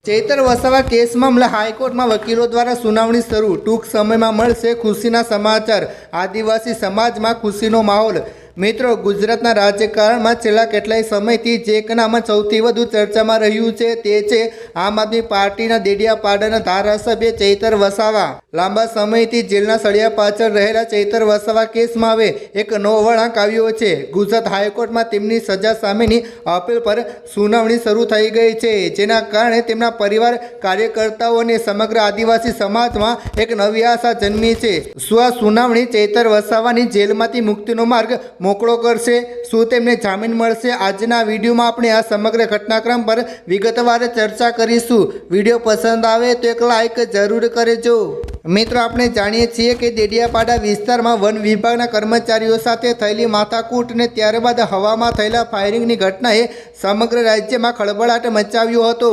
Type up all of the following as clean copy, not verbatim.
Chaitar Vasava case મામલે હાઈકોર્ટમાં વકીલો દ્વારા સુનાવણી શરૂ। ટૂંક સમયમાં મળશે ખુશીના સમાચાર। આદિવાસી સમાજમાં ખુશીનો માહોલ। મિત્રો, ગુજરાતના રાજકારણમાં છેલ્લા કેટલાય સમયથી જે નામ સૌથી વધુ ચર્ચામાં રહ્યું છે તે છે આમ આદમી પાર્ટીના દેડિયાપાડાના ધારાસભ્ય ચૈતર વસાવા। લાંબા સમયથી જેલના સળિયા પાછળ રહેલા ચૈતર વસાવા કેસમાં હવે એક નવો વળાંક આવ્યો છે। ગુજરાત હાઈકોર્ટમાં તેમની સજા સામેની અપીલ પર સુનાવણી શરૂ થઈ ગઈ છે, જેના કારણે તેમના પરિવાર, કાર્યકર્તાઓ અને સમગ્ર આદિવાસી સમાજમાં એક નવી આશા જન્મી છે। શું આ સુનાવણી ચૈતર વસાવાની જેલમાંથી મુક્તિનો માર્ગ મોકળો કરશે? શું તેમને જામીન મળશે? આજના વિડીયોમાં આપણે આ સમગ્ર ઘટનાક્રમ પર વિગતવાર ચર્ચા કરીશું। વિડીયો પસંદ આવે તો એક લાઈક જરૂર કરજો। મિત્રો, આપણે જાણીએ છીએ કે દેડિયાપાડા વિસ્તારમાં વન વિભાગના કર્મચારીઓ સાથે થયેલી માથાકૂટ અને ત્યારબાદ હવામાં થયેલા ફાયરિંગની ઘટનાએ સમગ્ર રાજ્યમાં ખળબળાટ મચાવ્યો હતો।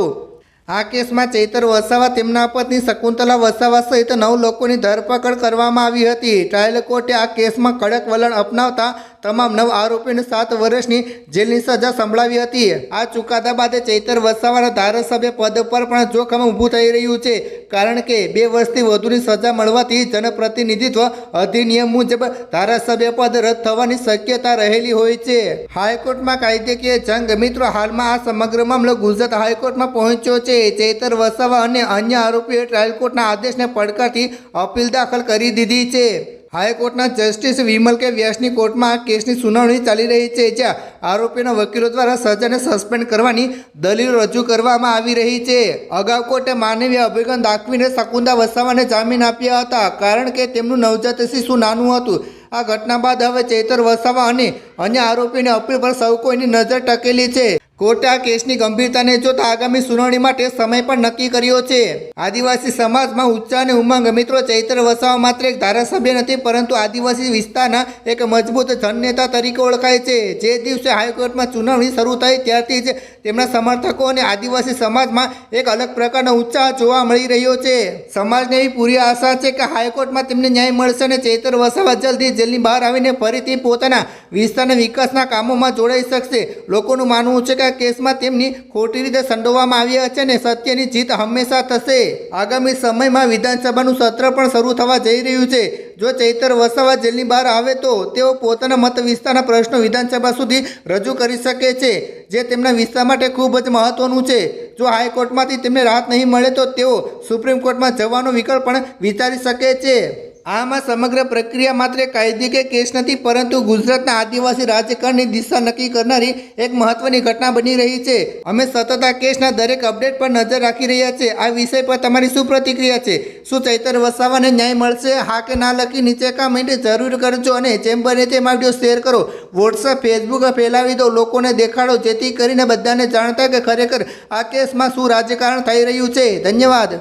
આ કેસમાં ચૈતર વસાવા, તેમના પત્ની શકુંતલા વસાવા સહિત 9 લોકોની ધરપકડ કરવામાં આવી હતી। ટ્રાયલ કોર્ટે આ કેસમાં કડક વલણ અપનાવતા તમામ 9 આરોપીઓને 7 વર્ષની જેલની સજા સંભળાવી હતી। આ ચુકાદા બાદ ચૈતર વસાવાના ધારાસભ્ય પદ પર પણ જોખમ ઊભું થઈ રહ્યું છે, કારણ કે 2 વર્ષથી વધુની સજા મળવાથી જનપ્રતિનિધિત્વ અધિનિયમ મુજબ ધારાસભ્ય પદ રદ થવાની શક્યતા રહેલી હોય છે। હાઈકોર્ટમાં કાયદેકીય જંગ। મિત્રો, હાલમાં આ સમગ્ર મામલો ગુજરાત હાઈકોર્ટમાં પહોંચ્યો છે। ચૈતર વસાવા અને અન્ય આરોપીઓએ ટ્રાયલ કોર્ટના આદેશને પડકારતી અપીલ દાખલ કરી દીધી છે। હાઈકોર્ટના જસ્ટિસ વિમલ કે વ્યાસની કોર્ટમાં આ કેસની સુનાવણી ચાલી રહી છે, જ્યાં આરોપીના વકીલો દ્વારા સજાને સસ્પેન્ડ કરવાની દલીલો રજૂ કરવામાં આવી રહી છે। અગાઉ કોર્ટે માનવીય અભિગમ દાખવીને શકુંતલા વસાવાને જામીન આપ્યા હતા, કારણ કે તેમનું નવજાત શિશુ નાનું હતું। આ ઘટના બાદ હવે ચૈતર વસાવા અને અન્ય આરોપીની અપીલ પર સૌ કોઈની નજર ટકેલી છે। કોર્ટે આ કેસની ગંભીરતાને જોતા આગામી સુનાવણી માટે સમય પણ નક્કી કર્યો છે। આદિવાસી સમાજમાં ઉત્સાહ અને ઉમંગ। મિત્રો, ચૈતર વસાવા માત્ર એક ધારાસભ્ય નથી, પરંતુ આદિવાસી વિસ્તારના એક મજબૂત જનનેતા તરીકે ઓળખાય છે। જે દિવસે હાઈકોર્ટમાં સુનાવણી શરૂ થઈ ત્યારથી જ તેમના સમર્થકો અને આદિવાસી સમાજમાં એક અલગ પ્રકારનો ઉત્સાહ જોવા મળી રહ્યો છે। સમાજને એવી પૂરી આશા છે કે હાઈકોર્ટમાં તેમને ન્યાય મળશે અને ચૈતર વસાવા જલ્દી જેલની બહાર આવીને ફરીથી પોતાના વિસ્તારના વિકાસના કામોમાં જોડાઈ શકશે। લોકોનું માનવું છે કે આ કેસમાં તેમની ખોટી રીતે સંડોવવામાં આવ્યા છે અને સત્યની જીત હંમેશા થશે। આગામી સમયમાં વિધાનસભાનું સત્ર પણ શરૂ થવા જઈ રહ્યું છે। જો ચૈતર વસાવા જેલની બહાર આવે તો તેઓ પોતાના મત વિસ્તારના પ્રશ્નો વિધાનસભા સુધી રજૂ કરી શકે છે, જે તેમના વિસ્તાર માટે ખૂબ જ મહત્વનું છે। જો હાઈકોર્ટમાંથી તેમને રાહત નહીં મળે તો તેઓ સુપ્રીમ કોર્ટમાં જવાનો વિકલ્પ પણ વિચારી શકે છે। આમાં સમગ્ર પ્રક્રિયા માત્ર કાયદેકીય કેસ નથી, પરંતુ ગુજરાતના આદિવાસી રાજકારણની દિશા નક્કી કરનારી એક મહત્વની ઘટના બની રહી છે। અમે સતત આ કેસના દરેક અપડેટ પર નજર રાખી રહ્યા છીએ। આ વિષય પર તમારી શું પ્રતિક્રિયા છે? શું ચૈતર વસાવાને ન્યાય મળશે? હા કે ના લખી નીચે કમેન્ટ જરૂર કરજો અને જેમ બને તેમ આ વિડીયો શેર કરો, વોટ્સઅપ, ફેસબુક ફેલાવી દો, લોકોને દેખાડો, જેથી કરીને બધાને જાણતા કે ખરેખર આ કેસમાં શું રાજકારણ થઈ રહ્યું છે। ધન્યવાદ।